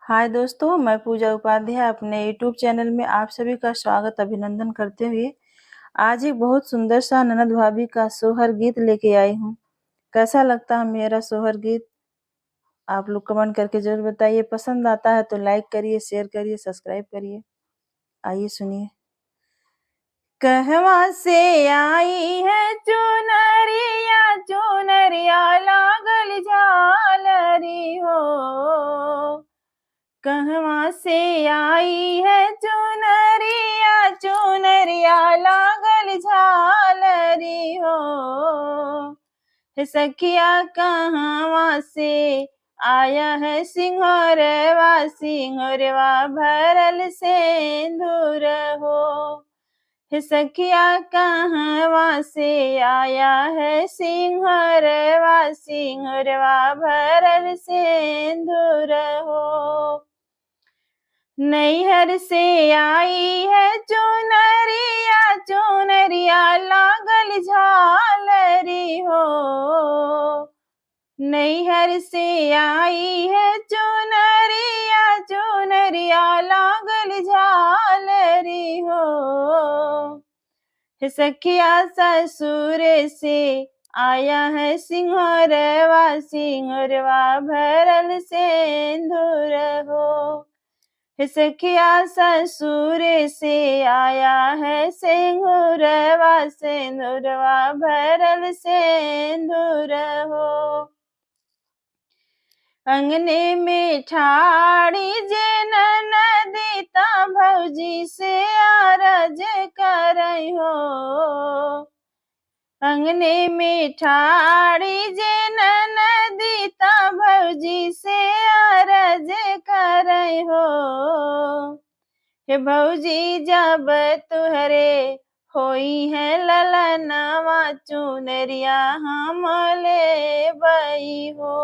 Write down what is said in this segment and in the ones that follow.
हाय दोस्तों, मैं पूजा उपाध्याय अपने यूट्यूब चैनल में आप सभी का स्वागत अभिनंदन करते हुए आज एक बहुत सुंदर सा ननद भाभी का सोहर गीत लेके आई हूँ। कैसा लगता है मेरा सोहर गीत? आप लोग कमेंट करके जरूर बताइए। पसंद आता है तो लाइक करिए, शेयर करिए, सब्सक्राइब करिए। आइए सुनिए। कहवा से आई है चुनरिया, चुनरिया लागल झालरी हो। कहवा से आई है चुनरिया, चुनरिया लागल झालरी हो। हे सखिया कहवा से आया है सिंहरवा, सिंहरवा भरल सिंदूर हो। हे सखिया कहवा से आया है सिंहरवा, सिंहरवा भरल सिंदूर हो। नैहर से आई है चुनरिया, चुनरिया लागल झालरी हो। नैहर से आई है चुनरिया, चुनरिया लागल झालरी हो। हे सखिया ससुर से आया है सिंहरवा, सिंहरवा भरल सिंदूर हो। हे सखिया ससुर से आया है सिंदूरवा, सिंदूरवा भरल सिंदूर हो। अंगने में ठाड़ी जे ननदी ता भौजी से आरज करई हो। अंगने में ठाड़ी जे ननदी ता भौजी से आरज करई हो। हे भौजी जब तुहरे होई है ललनवा, चुनरिया हम लेबई हो।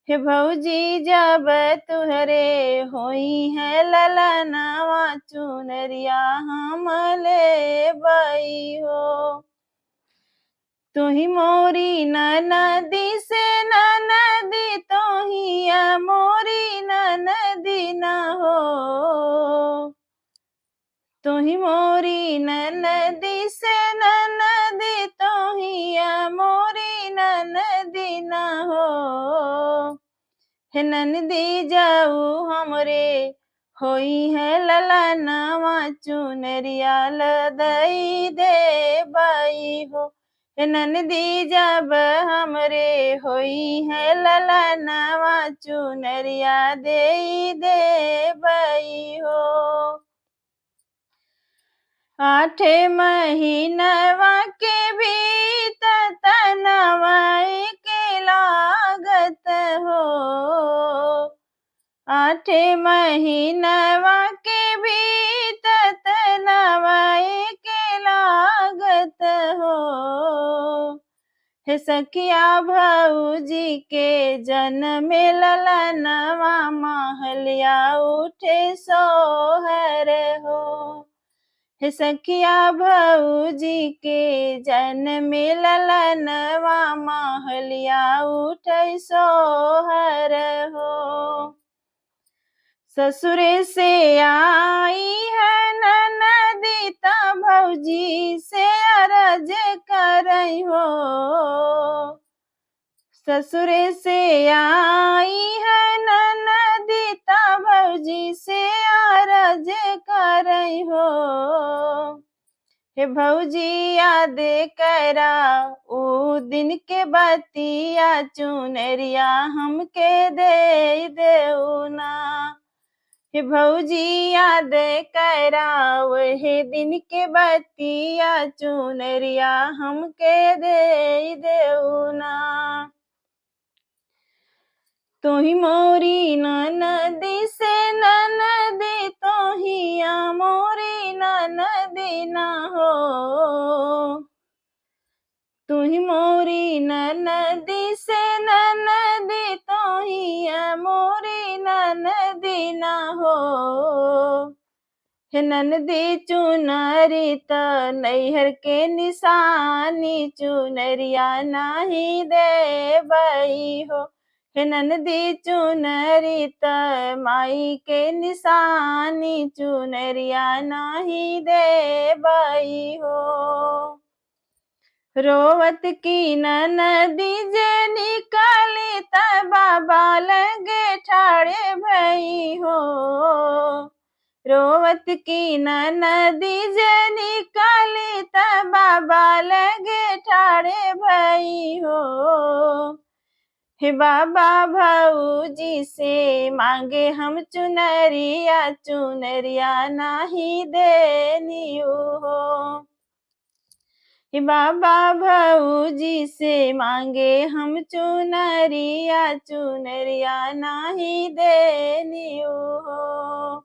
हे भौजी जब तुहरे होई है ललनवा, चुनरिया हम लेबई हो। तुही मोरी ननदी से ननदी, तोही मोरी ननदी न हो। तुही मोरी ननदी से ननदी, तोही मोरी ननदी न हो। हे ननदी जाऊ हमरे होई है ललनवा, चुनरिया लदई देबई हो। हे ननदी जब हमरे होई है ललनवा, चुनरिया देई देबई हो। 8 महीनवा के भीतर तनवा के लागत हो। 8 महीनवा के भीतर तनवा के लागत हो। हे सखिया भौजी के जन्म ललनवा, महलिया उठे सोहर हो। हे सखिया भौजी के जन्म ललनवा, महलिया उठे सोहर हो। ससुर से आई है ननदी ता भौजी से अरज करई हो। ससुर से आई है ननदी ता भौजी से अरज करई हो। हे भौजी याद करा ऊ दिन के बतिया, चुनरिया हमके दे देऊ ना। हे भौजी याद करा वही दिन के बतिया, चुनरिया हमके दे देऊ ना। तोही मोरी ननदी से ननदी, तोही मोरी ननदी न हो। तुही मोरी ननदी से ननदी, तोही मोरी ननदी न हो। हे ननदी चुनरी त नैहर के निशानी, चुनरिया नाही देबई हो। हे ननदी चुनरी त माई के निशानी, चुनरिया नाही देबई हो। रोवत की ननदी जे निकली त बाबा लगे ठाड़े भई हो। रोवत की ननदी जे निकली त बाबा लगे ठाड़े भई हो। हे बाबा भौजी से मांगे हम चुनरिया, चुनरिया नाही देनी हो। हे बाबा भौजी से मांगे हम चुनरिया, चुनरिया नाही देनी हो।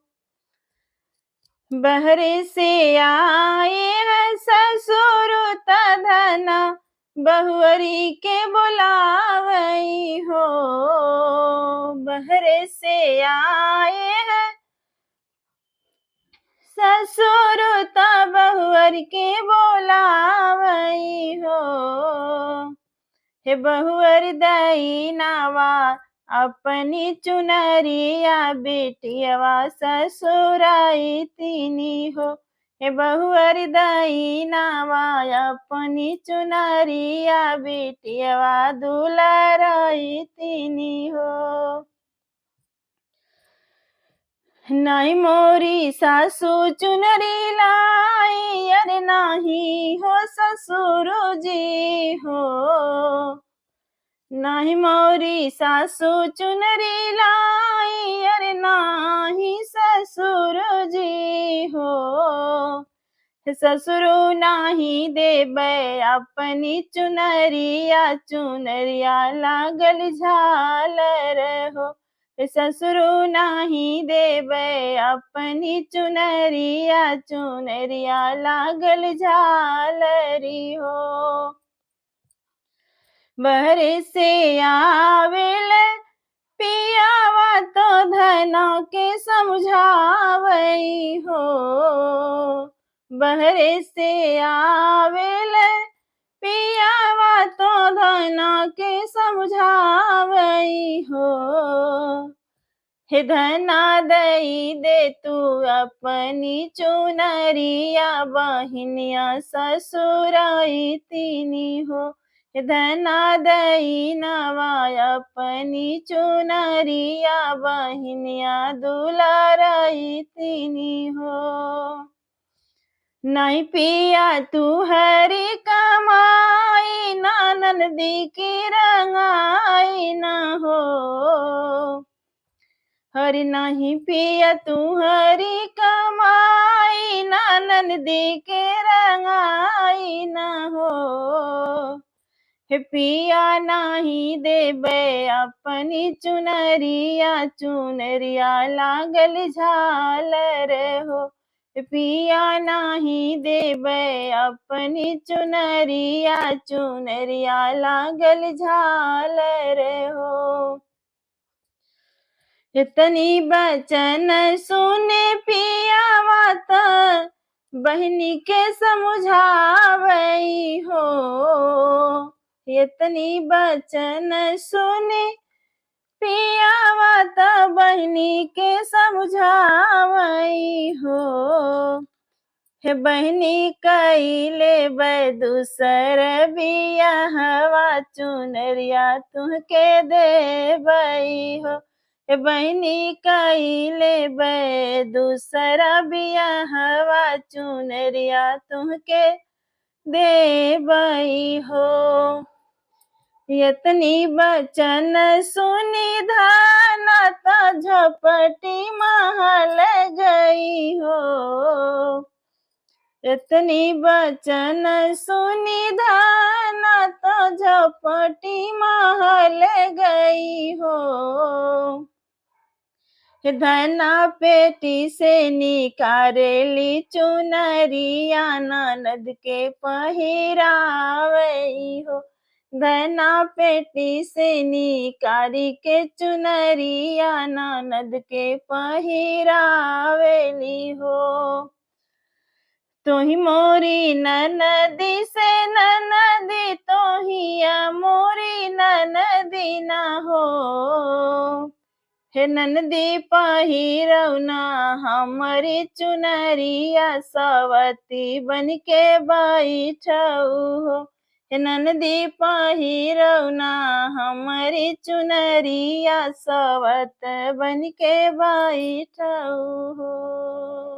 बहरे से आए हैं ससुर तधना, बहुअरी के बुलावई हो। बहरे से आए हैं ससुर त बहुअर के बोलावई हो। हे बहुअर दई नावा अपनी चुनरिया, बेटियवा ससुराई तीनी हो। हे बहुअर दई नावा अपनी चुनरिया, बेटियवा दुलाराई तीनी हो। नहीं मोरी सासू चुनरी लाई, अरे नाही हो ससुर जी हो। नहीं मोरी सासू चुनरी लाई, अरे नाही ससुर जी हो। ससुर नाही देबै अपनी चुनरिया, चुनरिया लागल झालर हो। ससुर नाही देबै अपनी चुनरिया, चुनरिया लागल झालरी हो। बहरे से आवेल पियावा तो धना के समझावई हो। बहरे से आवेल पियावा तो धना के समझावई हो। हे धना दई दे तू अपनी चुनरिया, बहिनिया ससुराई तीनी हो। हे धना दई नवा अपनी चुनरिया, बहिनिया दुलाराई तीनी हो। नहीं पिया तू हरी कमाई, ना ननदी की रंगाई न हो। हरि नहीं पिया तू हरी कमाई, ना ननदी के रंगाई न हो। हे पिया नाही देबै अपनी चुनरिया, चुनरिया लागल झालर हो। पिया नाही देबै अपनी चुनरिया, चुनरिया लागल झालर हो। इतनी बचन सुने पियावा त बहनी के समझावई हो। इतनी बचन सुने पियावा त बहनी के समझावई हो। हे बहनी कइले बै दूसर बियाहवा, चुनरिया तुहके देबई हो। हे बहनी कइले बै दूसरा बियाहवा, चुनरिया तुहके देबई हो। यतनी बचन सुनी धना त झपटी महल गई हो। इतनी बचन सुनी धना त झपटी महल गई हो। धना पेटी से निकारेली चुनरिया, ननद के पहिरावई हो। धना पेटी से निकारी के चुनरिया, ननद के पहिरावेली हो। तोही मोरी ननदी से ननदी तोहिया मोरी ननदी ना हो। हे ननदी पहिरौना हमरी चुनरिया सवती बनके बैठऊ हो। हे ननदी पहिरौना हमरी चुनरिया सवत बनके बैठऊ हो।